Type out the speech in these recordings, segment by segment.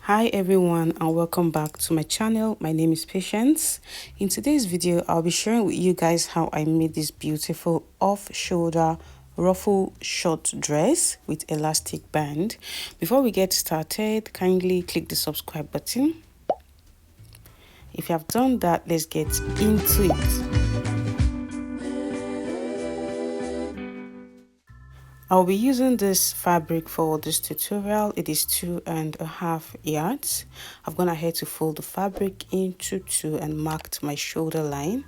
Hi everyone and welcome back to my channel. My name is Patience. In today's video I'll be sharing with you guys how I made this beautiful off-shoulder ruffle short dress with elastic band. Before we get started, kindly click the subscribe button. If you have done that, let's get into it. I'll be using this fabric for this tutorial. It is 2.5 yards. I've gone ahead to fold the fabric into 2 and marked my shoulder line.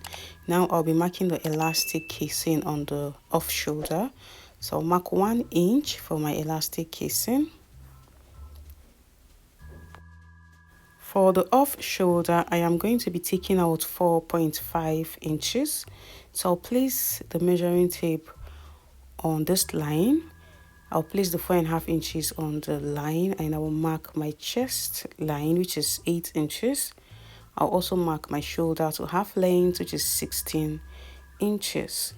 Now I'll be marking the elastic casing on the off shoulder. So I'll mark 1 inch for my elastic casing. For the off shoulder, I am going to be taking out 4.5 inches. So I'll place the measuring tape on this line. I'll place the 4.5 inches on the line and I will mark my chest line, which is 8 inches. I'll also mark my shoulder to half length, which is 16 inches.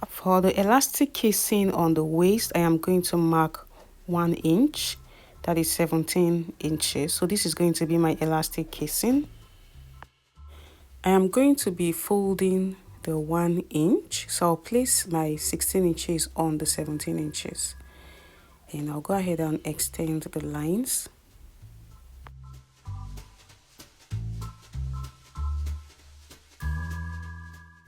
For the elastic casing on the waist, I am going to mark 1 inch, that is 17 inches. So this is going to be my elastic casing. I am going to be folding the 1 inch, so I'll place my 16 inches on the 17 inches and I'll go ahead and extend the lines.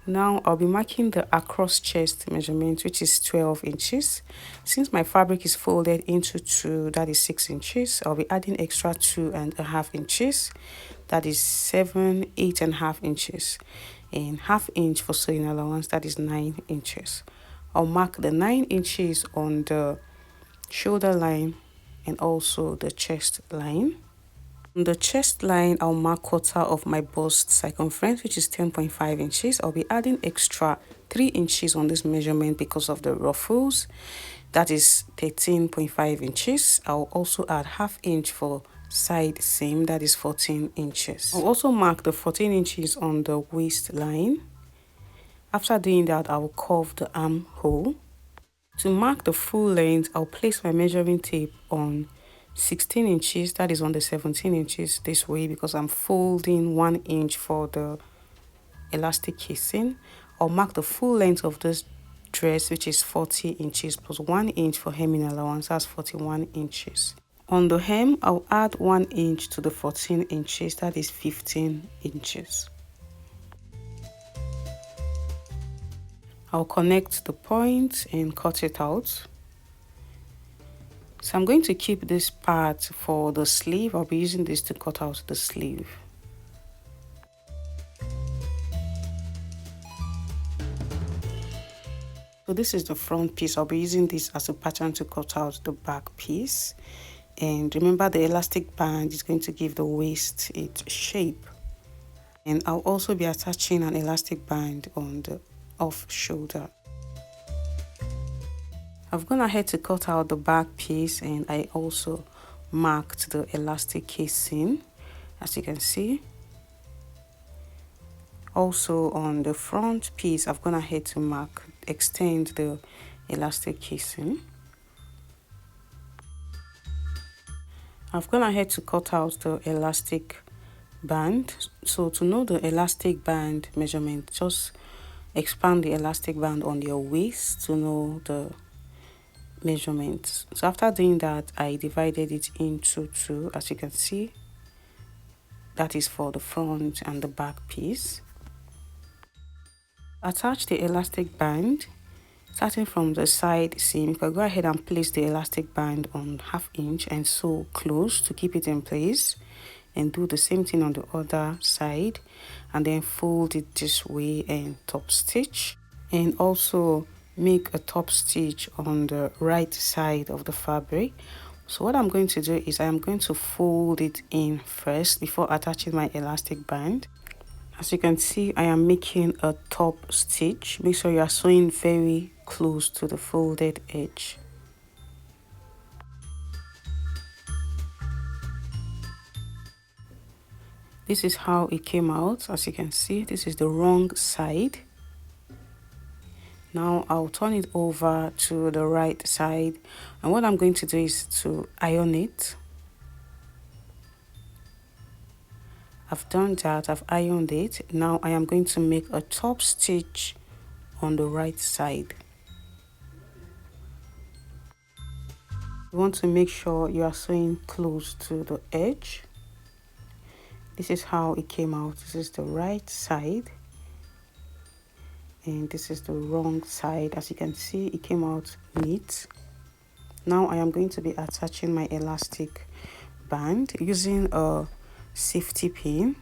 Now I'll be marking the across chest measurement, which is 12 inches. Since my fabric is folded into 2, that is 6 inches, I'll be adding extra 2.5 inches, that is 8.5 inches, and half inch for sewing allowance, that is 9 inches. I'll mark the 9 inches on the shoulder line and also the chest line. On the chest line, I'll mark quarter of my bust circumference, which is 10.5 inches. I'll be adding extra 3 inches on this measurement because of the ruffles. That is 13.5 inches. I'll also add half inch for side seam, that is 14 inches. I'll also mark the 14 inches on the waistline. After doing that, I will curve the armhole. To mark the full length, I'll place my measuring tape on 16 inches, that is on the 17 inches this way because I'm folding 1 inch for the elastic casing. I'll mark the full length of this dress, which is 40 inches plus 1 inch for hemming allowance, that's 41 inches. On the hem, I'll add 1 inch to the 14 inches, that is 15 inches. I'll connect the point and cut it out. So I'm going to keep this part for the sleeve. I'll be using this to cut out the sleeve. So this is the front piece. I'll be using this as a pattern to cut out the back piece. And remember, the elastic band is going to give the waist its shape. And I'll also be attaching an elastic band on the off shoulder. I've gone ahead to cut out the back piece and I also marked the elastic casing, as you can see. Also on the front piece, I've gone ahead to extend the elastic casing. I've gone ahead to cut out the elastic band. So to know the elastic band measurement, just expand the elastic band on your waist to know the measurements. So after doing that, I divided it into 2, as you can see. That is for the front and the back piece. Attach the elastic band starting from the side seam. You can go ahead and place the elastic band on half inch and sew close to keep it in place, and do the same thing on the other side, and then fold it this way and top stitch, and also make a top stitch on the right side of the fabric. So what I'm going to do is I'm going to fold it in first before attaching my elastic band. As you can see, I am making a top stitch. Make sure you are sewing very close to the folded edge. This is how it came out. As you can see, this is the wrong side. Now I'll turn it over to the right side, and what I'm going to do is to iron it. I've done that, I've ironed it. Now I am going to make a top stitch on the right side. You want to make sure you are sewing close to the edge. This is how it came out. This is the right side and this is the wrong side. As you can see, it came out neat. Now I am going to be attaching my elastic band using a safety pin.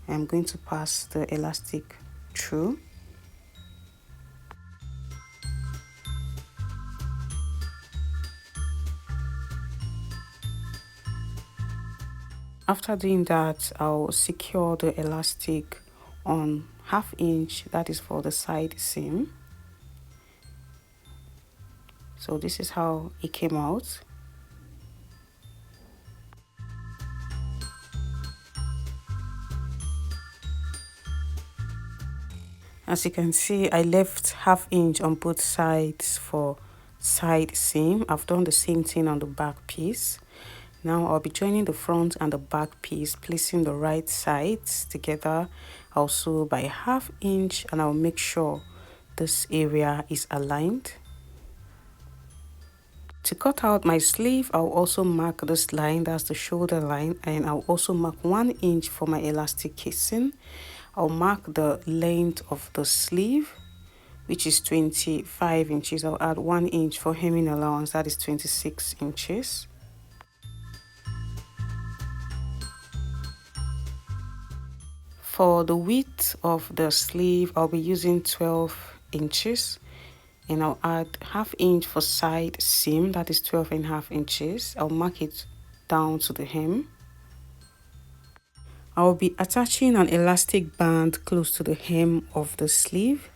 I'm going to pass the elastic through. After doing that, I'll secure the elastic on 1/2 inch, that is for the side seam. So this is how it came out. As you can see, I left 1/2 inch on both sides for side seam. I've done the same thing on the back piece. Now I'll be joining the front and the back piece, placing the right sides together also by 1/2 inch, and I'll make sure this area is aligned. To cut out my sleeve, I'll also mark this line, that's the shoulder line, and I'll also mark 1 inch for my elastic casing. I'll mark the length of the sleeve, which is 25 inches. I'll add 1 inch for hemming allowance, that is 26 inches. For the width of the sleeve, I'll be using 12 inches. And I'll add 1/2 inch for side seam, that is 12.5 inches. I'll mark it down to the hem. I'll be attaching an elastic band close to the hem of the sleeve.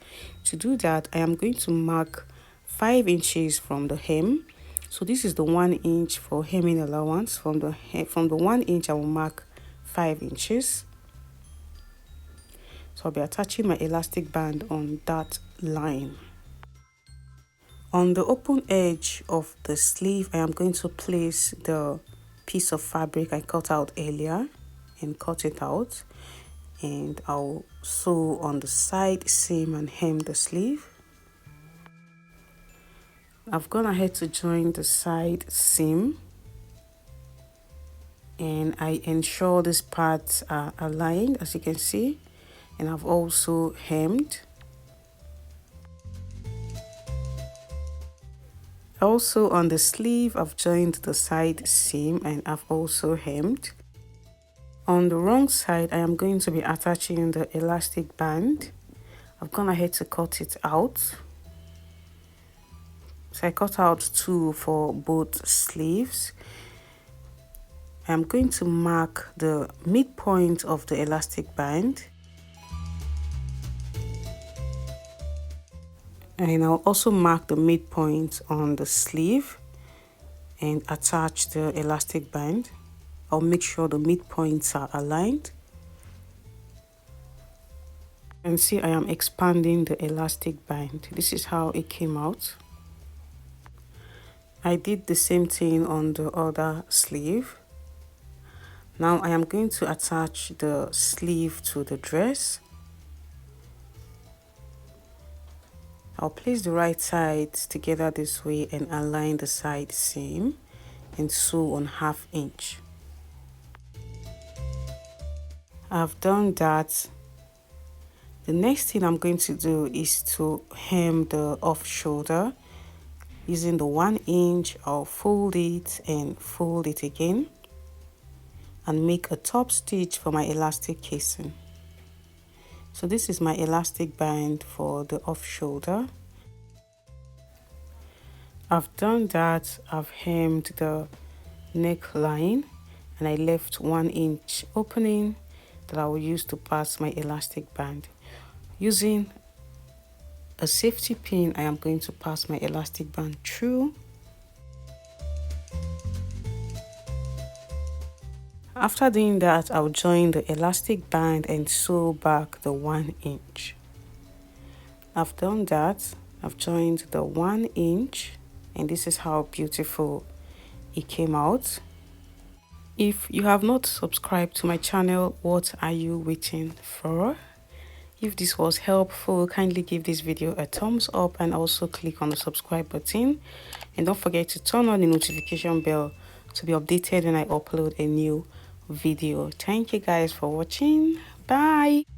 To do that, I am going to mark 5 inches from the hem. So this is the 1 inch for hemming allowance. From the 1 inch, I will mark 5 inches. So I'll be attaching my elastic band on that line. On the open edge of the sleeve, I am going to place the piece of fabric I cut out earlier and cut it out. And I'll sew on the side seam and hem the sleeve. I've gone ahead to join the side seam. And I ensure these parts are aligned, as you can see. And I've also hemmed. Also on the sleeve, I've joined the side seam and I've also hemmed. On the wrong side, I am going to be attaching the elastic band. I've gone ahead to cut it out. So I cut out 2 for both sleeves. I'm going to mark the midpoint of the elastic band. And I'll also mark the midpoint on the sleeve and attach the elastic band. I'll make sure the midpoints are aligned. And see, I am expanding the elastic band. This is how it came out. I did the same thing on the other sleeve. Now I am going to attach the sleeve to the dress. I'll place the right sides together this way and align the side seam and sew on 1/2 inch. I've done that. The next thing I'm going to do is to hem the off shoulder. Using the 1 inch, I'll fold it and fold it again and make a top stitch for my elastic casing. So this is my elastic band for the off shoulder. I've done that. I've hemmed the neckline and I left 1 inch opening that I will use to pass my elastic band. Using a safety pin, I am going to pass my elastic band through. After doing that, I'll join the elastic band and sew back the 1 inch. I've done that. I've joined the 1 inch and this is how beautiful it came out. If you have not subscribed to my channel, what are you waiting for? If this was helpful, kindly give this video a thumbs up and also click on the subscribe button. And don't forget to turn on the notification bell to be updated when I upload a new video. Thank you guys for watching. Bye.